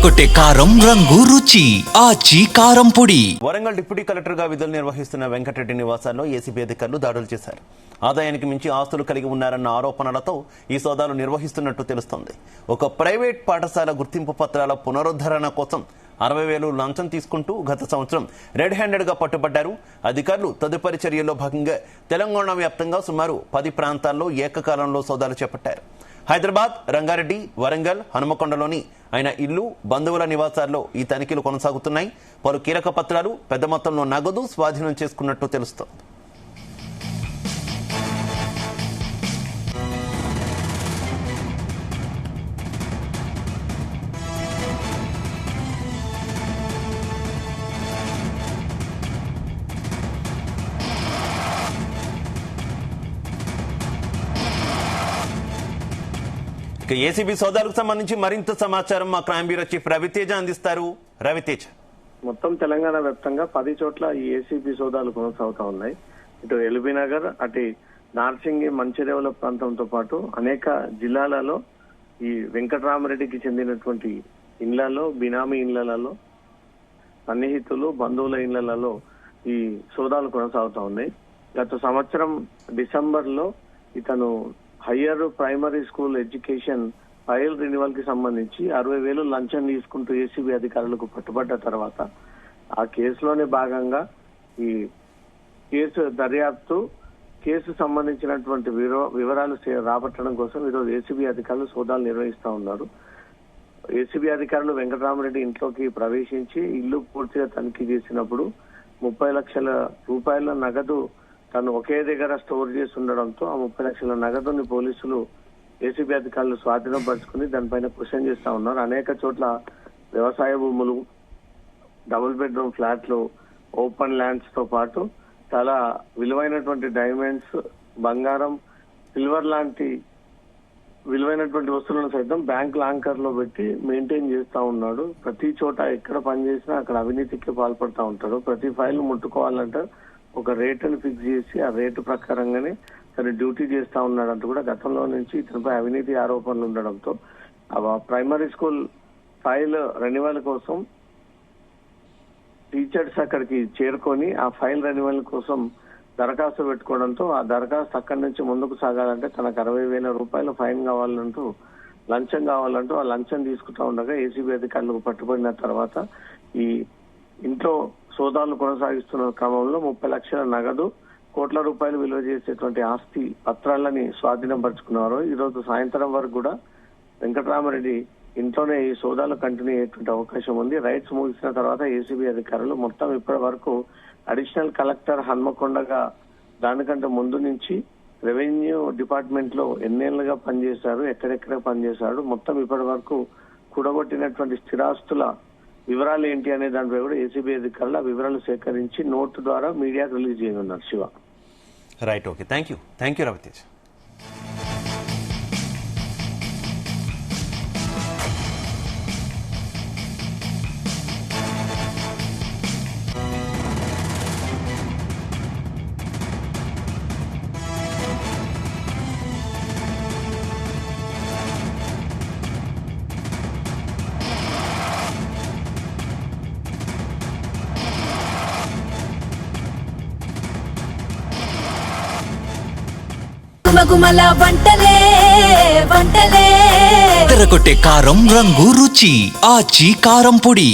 అదరగొట్టే కారం రంగు రుచి ఆచి కారం పొడి. వరంగల్ డిప్యూటీ కలెక్టర్ గా విధులు నిర్వహిస్తున్న వెంకటరెడ్డి నివాసాల్లో ఏసీబీ అధికారులు దాడులు చేశారు. ఆదాయానికి మించి ఆస్తులు కలిగి ఉన్నారన్న ఆరోపణలతో ఈ సోదాలు నిర్వహిస్తున్నట్టు తెలుస్తోంది. ఒక ప్రైవేట్ పాఠశాల గుర్తింపు పత్రాల పునరుద్ధరణ కోసం 60,000 లంచం తీసుకుంటూ గత సంవత్సరం రెడ్ హ్యాండెడ్ గా పట్టుబడ్డారు. అధికారులు తదుపరి చర్యల్లో భాగంగా తెలంగాణ వ్యాప్తంగా సుమారు 10 ప్రాంతాల్లో ఏకకాలంలో సోదాలు చేపట్టారు. హైదరాబాద్, రంగారెడ్డి, వరంగల్, హనుమకొండలోని ఆయన ఇల్లు, బంధువుల నివాసాల్లో ఈ తనిఖీలు కొనసాగుతున్నాయి. పలు కీలక పత్రాలు, పెద్ద మొత్తంలో నగదు స్వాధీనం చేసుకున్నట్టు తెలుస్తోంది. ఏసీబీ సోదాలకు సంబంధించి మరింత సమాచారం మా క్రైమ్ బ్యూరో చీఫ్ రవితేజ అందిస్తారు. రవితేజ, మొత్తం తెలంగాణ వ్యాప్తంగా 10 చోట్ల ఈ ఏసీబీ సోదాలు కొనసాగుతా ఉన్నాయి. ఇటు ఎల్బీ నగర్, అటు నార్సింగి, మంచిర్యాల ప్రాంతంతో పాటు అనేక జిల్లాలలో ఈ వెంకటరామరెడ్డికి చెందినటువంటి ఇళ్లలో, బినామీ ఇళ్లలో, సన్నిహితులు, బంధువుల ఇళ్లలో ఈ సోదాలు కొనసాగుతా ఉన్నాయి. గత సంవత్సరం డిసెంబర్ లో ఇతను higher primary school education file renewal కి సంబంధించి 60,000 లంచం తీసుకుంటూ ఏసీబీ అధికారులకు పట్టుబడ్డ తర్వాత ఆ కేసులోనే భాగంగా ఈ కేసు దర్యాప్తు, కేసు సంబంధించినటువంటి వివరాలు రాబట్టడం కోసం ఈరోజు ఏసీబీ అధికారులు సోదాలు నిర్వహిస్తా ఉన్నారు. ఏసీబీ అధికారులు వెంకటరామరెడ్డి ఇంట్లోకి ప్రవేశించి ఇల్లు పూర్తిగా తనిఖీ చేసినప్పుడు 30 లక్షల రూపాయల నగదు తను ఒకే దగ్గర స్టోర్ చేసి ఉండడంతో ఆ 30 లక్షల నగదుని పోలీసులు ఏసీబీ అధికారులు స్వాధీనం పరుచుకుని దానిపైన క్వశ్చన్ చేస్తా ఉన్నారు. అనేక చోట్ల వ్యవసాయ భూములు, డబుల్ బెడ్రూమ్ ఫ్లాట్లు, ఓపెన్ ల్యాండ్స్ తో పాటు చాలా విలువైనటువంటి డైమండ్స్, బంగారం, సిల్వర్ లాంటి విలువైనటువంటి వస్తువులను సైతం బ్యాంక్ లాంకర్ లో పెట్టి మెయింటైన్ చేస్తా ఉన్నాడు. ప్రతి చోట ఎక్కడ పనిచేసినా అక్కడ అవినీతికి పాల్పడతా ఉంటాడు. ప్రతి ఫైల్ ముట్టుకోవాలంటే ఒక రేటును ఫిక్స్ చేసి ఆ రేటు ప్రకారంగానే తను డ్యూటీ చేస్తా ఉన్నాడంటూ కూడా గతంలో నుంచి ఇతనిపై అవినీతి ఆరోపణలు ఉండడంతో ప్రైమరీ స్కూల్ ఫైల్ రెన్యువల్ కోసం టీచర్స్ అక్కడికి చేరుకొని ఆ ఫైల్ రెన్యువల్ కోసం దరఖాస్తు పెట్టుకోవడంతో ఆ దరఖాస్తు అక్కడి నుంచి ముందుకు సాగాలంటే తనకు 60,000 రూపాయలు ఫైన్ కావాలంటూ, లంచం కావాలంటూ ఆ లంచం తీసుకుంటా ఉండగా ఏసీబీ అధికారులకు పట్టుబడిన తర్వాత ఈ ఇంట్లో సోదాలు కొనసాగిస్తున్న క్రమంలో 30 లక్షల నగదు, కోట్ల రూపాయలు విలువ చేసేటువంటి ఆస్తి పత్రాలని స్వాధీనం పరుచుకున్నారు. ఈ రోజు సాయంత్రం వరకు కూడా వెంకటరామరెడ్డి ఇంట్లోనే ఈ సోదాలు కంటిన్యూ అయ్యేటువంటి అవకాశం ఉంది. రైట్స్ ముగిసిన తర్వాత ఏసీబీ అధికారులు మొత్తం ఇప్పటి వరకు అడిషనల్ కలెక్టర్ హన్మకొండగా దానికంటే ముందు నుంచి రెవెన్యూ డిపార్ట్మెంట్ లో ఎన్నేళ్లుగా పనిచేశారు, ఎక్కడెక్కడ పనిచేశాడు, మొత్తం ఇప్పటి వరకు కూడగొట్టినటువంటి స్థిరాస్తుల వివరాలు ఏంటి అనే దానిపై కూడా ఏసీబీ అధికారులు ఆ వివరాలు సేకరించి నోటు ద్వారా మీడియాకు రిలీజ్ చేయనున్నారు. Shiva, right, okay, thank you Ravitej. గుమగుమల వంటలే వంటలే అదరగొట్టే కారం రంగు రుచి ఆచి కారం పొడి.